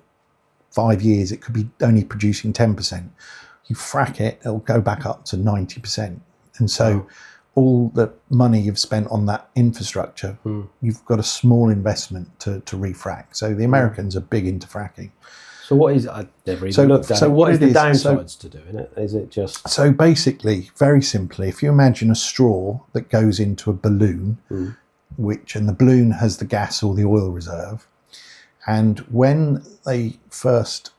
5 years it could be only producing 10%. You frack it, it'll go back up to 90%. And so all the money you've spent on that infrastructure, you've got a small investment to refrack. So the Americans are big into fracking. So what is, I never even looked at it. What is the downsides to doing it? Is it just... So basically, very simply, if you imagine a straw that goes into a balloon, and the balloon has the gas or the oil reserve, and when they first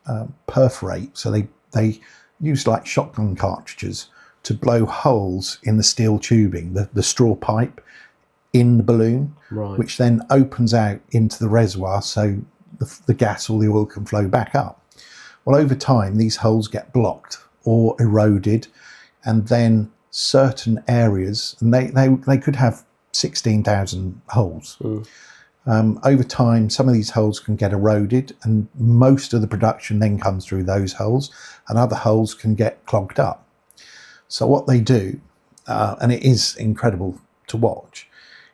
perforate, so they use like shotgun cartridges to blow holes in the steel tubing, the straw pipe in the balloon, which then opens out into the reservoir so the gas or the oil can flow back up. Well, over time, these holes get blocked or eroded, and then certain areas, and they could have 16,000 holes. Over time, some of these holes can get eroded, and most of the production then comes through those holes, and other holes can get clogged up. So what they do, and it is incredible to watch,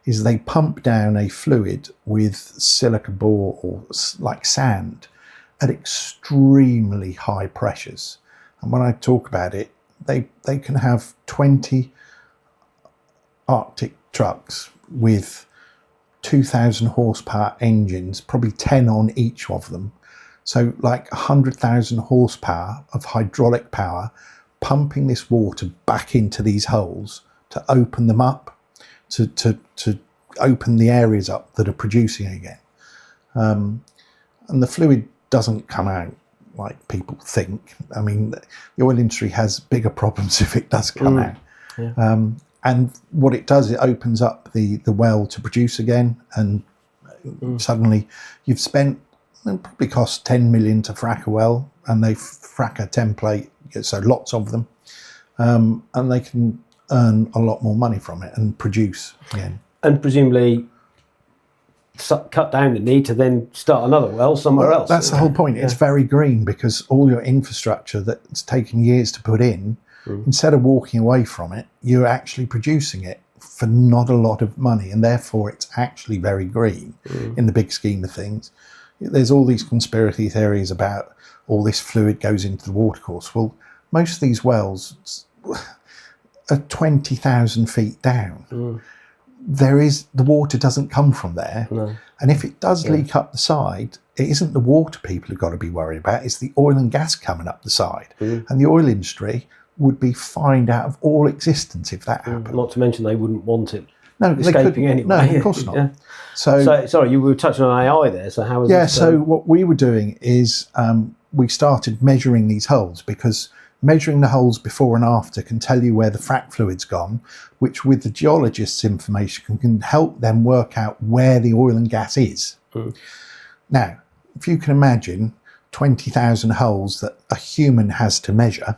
is they pump down a fluid with silica bore or like sand at extremely high pressures. And when I talk about it, they can have 20 Arctic trucks with 2,000 horsepower engines, probably 10 on each of them, So like 100,000 horsepower of hydraulic power pumping this water back into these holes to open them up, to open the areas up that are producing again. And the fluid doesn't come out like people think. I mean, the oil industry has bigger problems if it does come out. Yeah. And what it does, it opens up the well to produce again, and suddenly you've spent, it probably costs 10 million to frack a well, and they frack a template, so lots of them, and they can earn a lot more money from it and produce again. And presumably cut down the need to then start another well somewhere else. That's the whole point. It's very green, because all your infrastructure that's taken years to put in, instead of walking away from it, you're actually producing it for not a lot of money, and therefore it's actually very green in the big scheme of things. There's all these conspiracy theories about all this fluid goes into the watercourse. Well, most of these wells are 20,000 feet down. The water doesn't come from there. No. And if it does leak up the side, it isn't the water people have got to be worried about, it's the oil and gas coming up the side. And the oil industry would be fined out of all existence if that happened. Not to mention they wouldn't want it escaping anyway. No, of course not. Yeah. So sorry, you were touching on AI there. So how was it? So what we were doing is we started measuring these holes, because measuring the holes before and after can tell you where the frac fluid's gone, which with the geologist's information can help them work out where the oil and gas is. Now, if you can imagine 20,000 holes that a human has to measure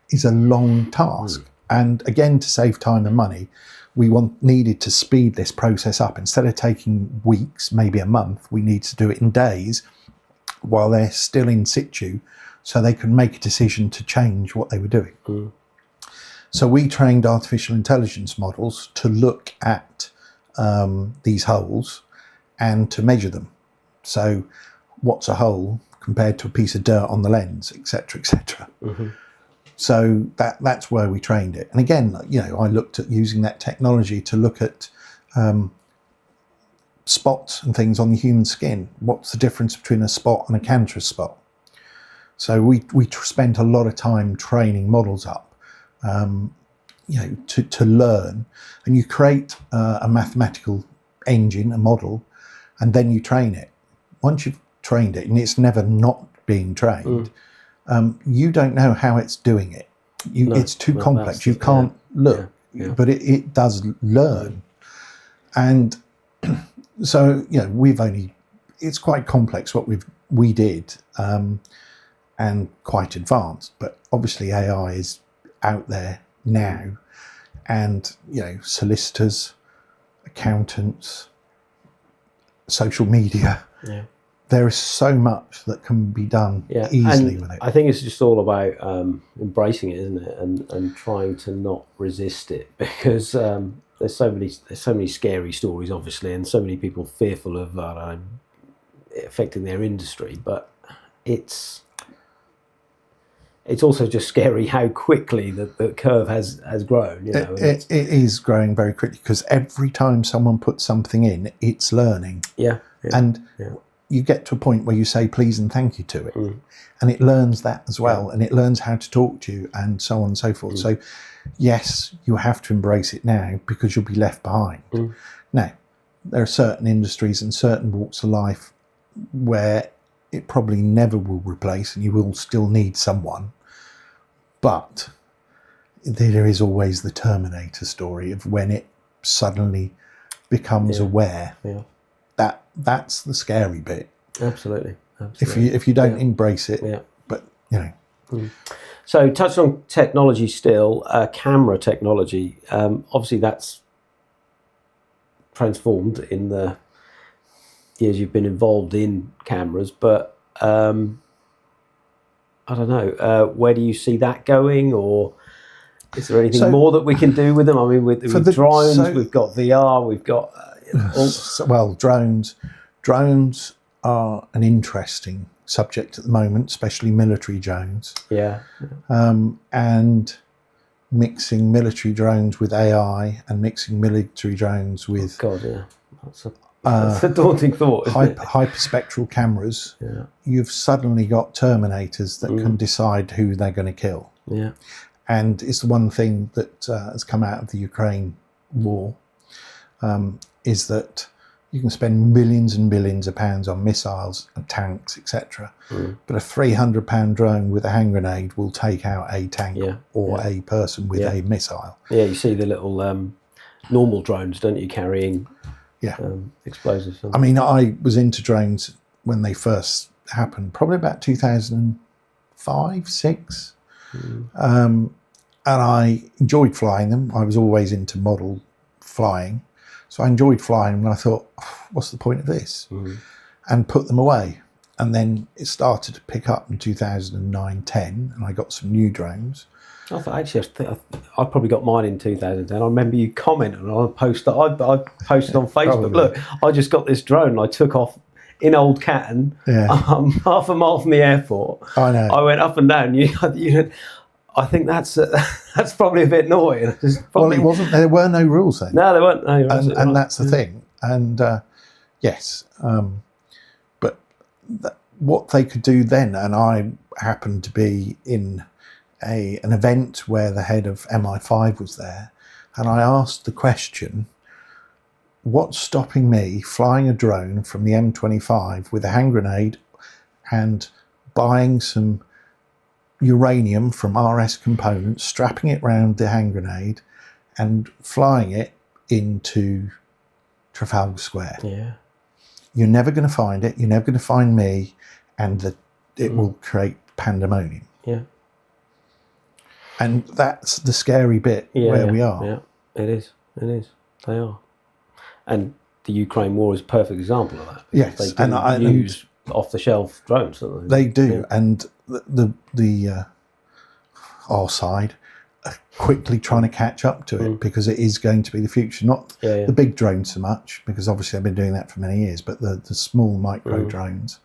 is a long task. And again, to save time and money, we needed to speed this process up. Instead of taking weeks, maybe a month, we need to do it in days while they're still in situ, so they can make a decision to change what they were doing. So we trained artificial intelligence models to look at these holes and to measure them. So what's a hole compared to a piece of dirt on the lens, etc., etc. So that's where we trained it. And again, I looked at using that technology to look at spots and things on the human skin. What's the difference between a spot and a cancerous spot? So we spent a lot of time training models up, to learn. And you create a mathematical engine, a model, and then you train it. Once you've trained it, and it's never not being trained, you don't know how it's doing it. It's too complex. You can't look, but it does learn. And so, it's quite complex what we did, and quite advanced. But obviously AI is out there now, and solicitors, accountants, social media. There is so much that can be done easily with it. I think it's just all about embracing it, isn't it, and trying to not resist it, because there's so many scary stories, obviously, and so many people fearful of affecting their industry. But it's also just scary how quickly the curve has grown. It is growing very quickly, because every time someone puts something in, it's learning. And you get to a point where you say please and thank you to it, and it learns that as well, and it learns how to talk to you, and so on and so forth. So yes, you have to embrace it now, because you'll be left behind. Now, there are certain industries and certain walks of life where it probably never will replace, and you will still need someone. But there is always the Terminator story of when it suddenly becomes aware. That's the scary bit. Absolutely. If you don't embrace it, but So, touch on technology still. Camera technology. Obviously, that's transformed in the years you've been involved in cameras. But I don't know. Where do you see that going, or is there anything more that we can do with them? I mean, with drones, we've got VR, we've got. Well, drones are an interesting subject at the moment, especially military drones. And mixing military drones with AI, and mixing military drones with It's a daunting thought, isn't it? hyperspectral cameras, Yeah. you've suddenly got Terminators that can decide who they're going to kill. Yeah. And it's the one thing that has come out of the Ukraine war, is that you can spend millions and billions of pounds on missiles and tanks, etc. But a £300 drone with a hand grenade will take out a tank or a person with a missile. Yeah, you see the little normal drones, don't you, carrying explosives? I mean, I was into drones when they first happened, probably about 2005, 6. And I enjoyed flying them. I was always into model flying. So I enjoyed flying them, and I thought, what's the point of this? And put them away. And then it started to pick up in 2009, 10, and I got some new drones. I thought, actually, I probably got mine in 2010. I remember you commenting on a post that I posted on Facebook. Probably. Look, I just got this drone. I took off in Old Catton, half a mile from the airport. I know. I went up and down. I think that's probably a bit naughty. Well, it wasn't. There were no rules then. No, there weren't. No, and that's the thing. And yes, but what they could do then, and I happened to be in an event where the head of MI5 was there, and I asked the question, what's stopping me flying a drone from the M25 with a hand grenade and buying some uranium from RS Components, strapping it round the hand grenade and flying it into Trafalgar Square? Yeah. You're never going to find it. You're never going to find me, and it will create pandemonium. Yeah. And that's the scary bit where we are. Yeah, it is. It is. They are. And the Ukraine war is a perfect example of that. Yes, they do use off-the-shelf drones, don't they? They do, and our side are quickly trying to catch up to it, because it is going to be the future. Not the big drones so much, because obviously I've been doing that for many years, but the small micro drones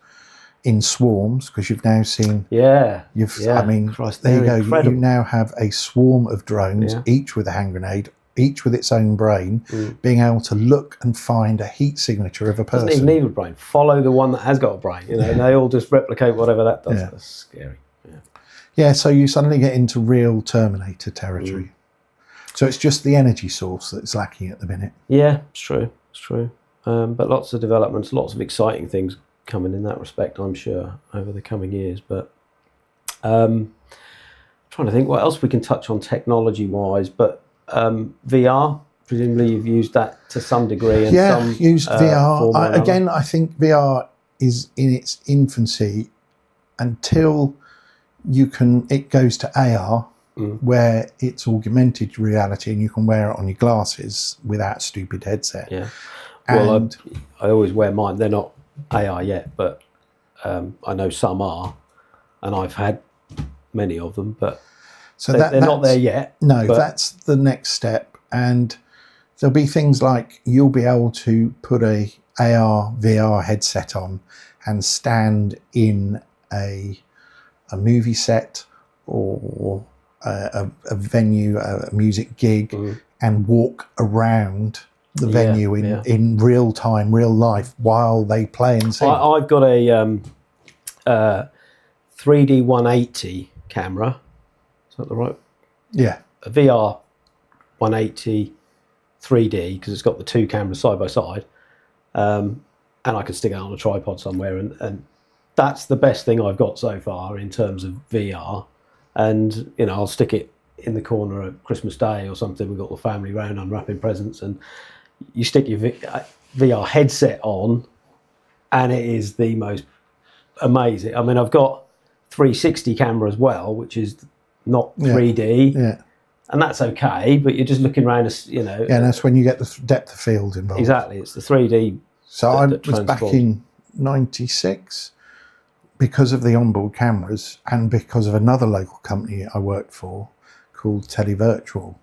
in swarms, because you've now seen. I mean, Christ, there you go. incredible. You now have a swarm of drones, each with a hand grenade, each with its own brain, being able to look and find a heat signature of a person. Doesn't even need a brain. Follow the one that has got a brain. And they all just replicate whatever that does. That's scary. Yeah, so you suddenly get into real Terminator territory. So it's just the energy source that's lacking at the minute. Yeah, it's true. It's true. But lots of developments, lots of exciting things coming in that respect, I'm sure, over the coming years. But trying to think what else we can touch on technology-wise. But VR, presumably you've used that to some degree. And used VR. I think VR is in its infancy until it goes to AR, where it's augmented reality and you can wear it on your glasses without a stupid headset. Yeah. Well, I always wear mine. They're not AR yet, but I know some are, and I've had many of them, but they're not there yet. No, that's the next step. And there'll be things like you'll be able to put a AR, VR headset on and stand in a movie set or a venue, a music gig, and walk around the venue in real time, real life, while they play and sing. I've got a 3D 180 camera. Is that the right? Yeah. A VR 180 3D, because it's got the two cameras side by side, and I can stick it on a tripod somewhere, and that's the best thing I've got so far in terms of VR. And I'll stick it in the corner at Christmas Day or something. We've got the family round unwrapping presents, and you stick your VR headset on, and it is the most amazing. I mean, I've got 360 camera as well, which is not 3D. Yeah. And that's okay, but you're just looking around, Yeah, and that's when you get the depth of field involved. Exactly, it's the 3D. So I was back in '96 because of the onboard cameras and because of another local company I worked for called Televirtual,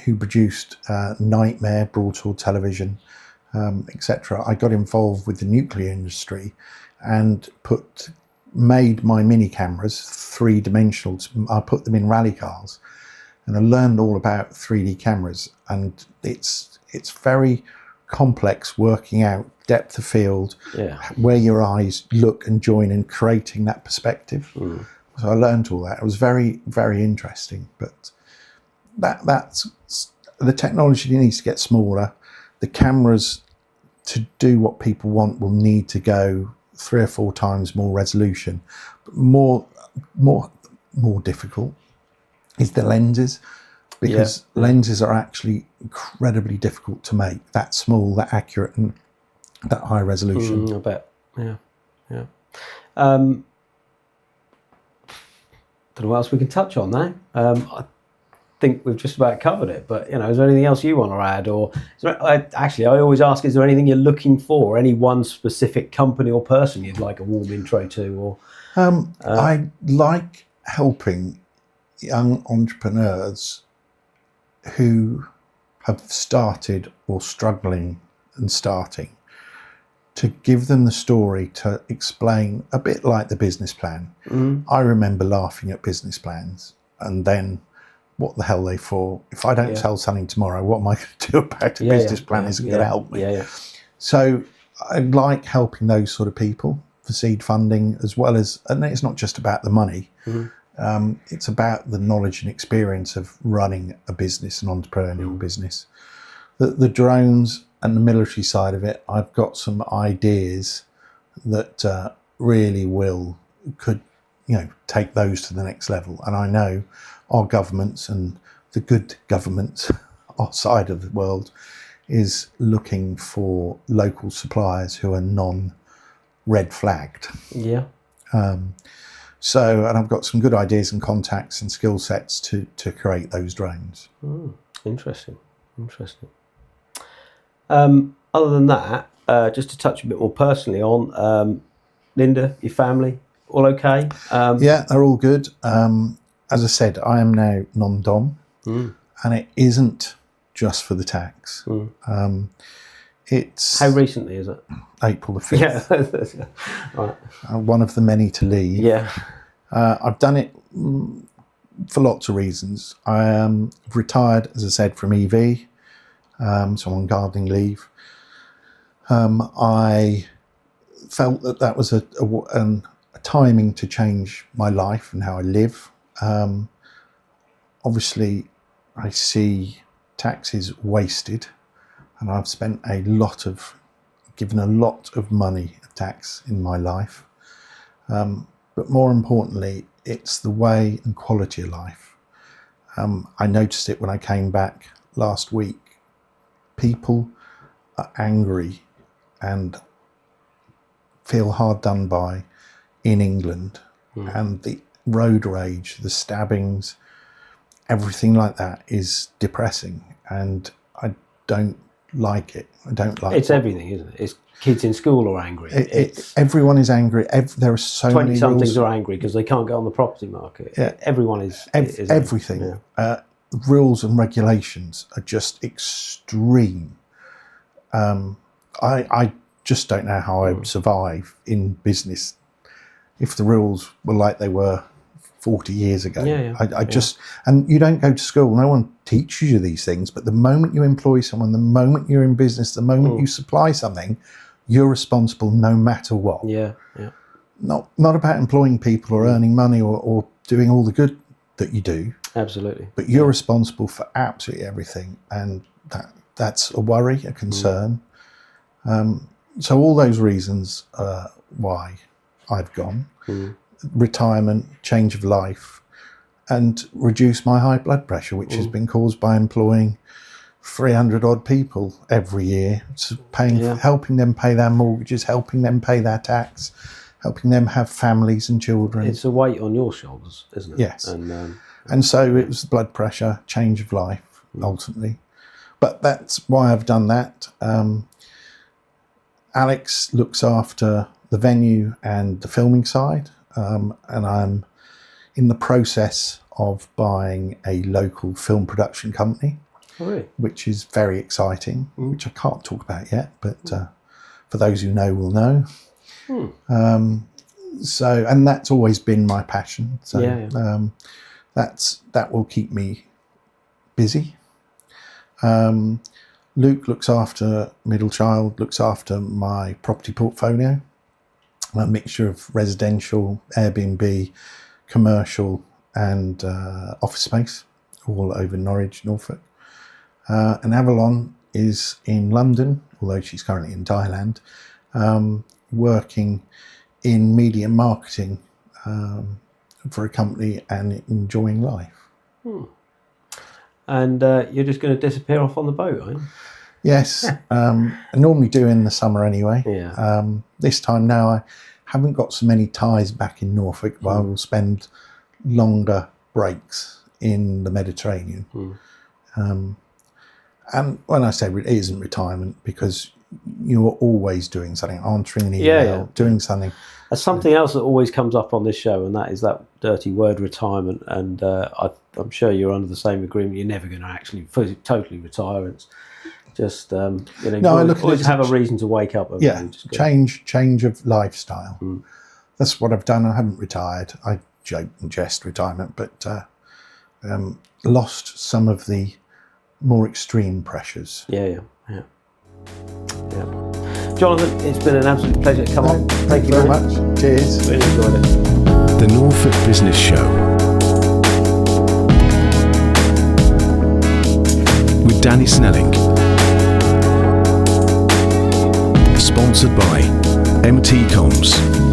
who produced Nightmare, Broadsword Television, etc. I got involved with the nuclear industry and made my mini cameras three-dimensional. I put them in rally cars, and I learned all about 3D cameras, and it's very complex, working out depth of field, Yeah. where your eyes look and join, and creating that perspective. So I learned all that. It was very, very interesting. But that's the technology needs to get smaller. The cameras, to do what people want, will need to go 3 or 4 times more resolution. But more difficult is the lenses, because lenses are actually incredibly difficult to make. That small, that accurate, and that high resolution. I bet. Yeah. Don't know what else we can touch on now. I think we've just about covered it. But is there anything else you want to add? Or I always ask: is there anything you're looking for? Any one specific company or person you'd like a warm intro to? Or I like helping young entrepreneurs who have started or struggling and starting, to give them the story, to explain a bit like the business plan. I remember laughing at business plans, and then what the hell they for? If I don't sell something tomorrow, what am I going to do about a business plan? Isn't going to help me. So I like helping those sort of people for seed funding, as well as, and it's not just about the money. It's about the knowledge and experience of running a business, an entrepreneurial business. The drones and the military side of it, I've got some ideas that really could take those to the next level. And I know our governments, and the good governments, our side of the world, is looking for local suppliers who are non-red flagged. And I've got some good ideas and contacts and skill sets to create those drones. Interesting. Other than that, just to touch a bit more personally on Linda, your family, all okay? Yeah, they're all good. As I said, I am now non-dom, and it isn't just for the tax. It's how recently is it? April the 5th. Right. One of the many to leave. I've done it for lots of reasons. I am retired, as I said, from EV, so I'm on gardening leave. I felt that was a timing to change my life and how I live. Obviously, I see taxes wasted, and I've given a lot of money of tax in my life. But more importantly, it's the way and quality of life. I noticed it when I came back last week. People are angry and feel hard done by in England, and the road rage, the stabbings, everything like that is depressing, and I don't like it. It's everything, isn't it? It's kids in school are angry. Everyone is angry. There are so many 20-somethings are angry because they can't get on the property market. Everyone is everything. Rules and regulations are just extreme. I just don't know how I would survive in business if the rules were like they were 40 years ago. And you don't go to school, no one teaches you these things, but the moment you employ someone, the moment you're in business, the moment you supply something, you're responsible no matter what. Not about employing people or earning money or doing all the good that you do. Absolutely. But you're responsible for absolutely everything, and that's a worry, a concern. So all those reasons are why I've gone. Retirement, change of life, and reduce my high blood pressure, which has been caused by employing 300 odd people every year, helping them pay their mortgages, helping them pay their tax, helping them have families and children. It's a weight on your shoulders, isn't it? Yes. And so it was the blood pressure, change of life, ultimately. But that's why I've done that. Alex looks after the venue and the filming side, and I'm in the process of buying a local film production company, which is very exciting, which I can't talk about yet, but for those who know will know. And that's always been my passion. So that will keep me busy. Luke looks after middle child, looks after my property portfolio, a mixture of residential, Airbnb, commercial and office space, all over Norwich, Norfolk. And Avalon is in London, although she's currently in Thailand, working in media marketing for a company and enjoying life. And you're just going to disappear off on the boat, are you? Yes, I normally do in the summer anyway. Yeah. This time now I haven't got so many ties back in Norfolk, but I will spend longer breaks in the Mediterranean. And when I say it isn't retirement, because you're always doing something, answering an email, doing something. There's something else that always comes up on this show, and that is that dirty word retirement. And I'm sure you're under the same agreement. You're never going to actually totally retire. It's just always have a reason to wake up. Change of lifestyle. That's what I've done. I haven't retired. I joke and jest retirement, but lost some of the more extreme pressures. Yeah. Jonathan, it's been an absolute pleasure to come on. Thank you very much. Cheers. Really enjoyed it. The Norfolk Business Show with Danny Snelling. Sponsored by MT Comms.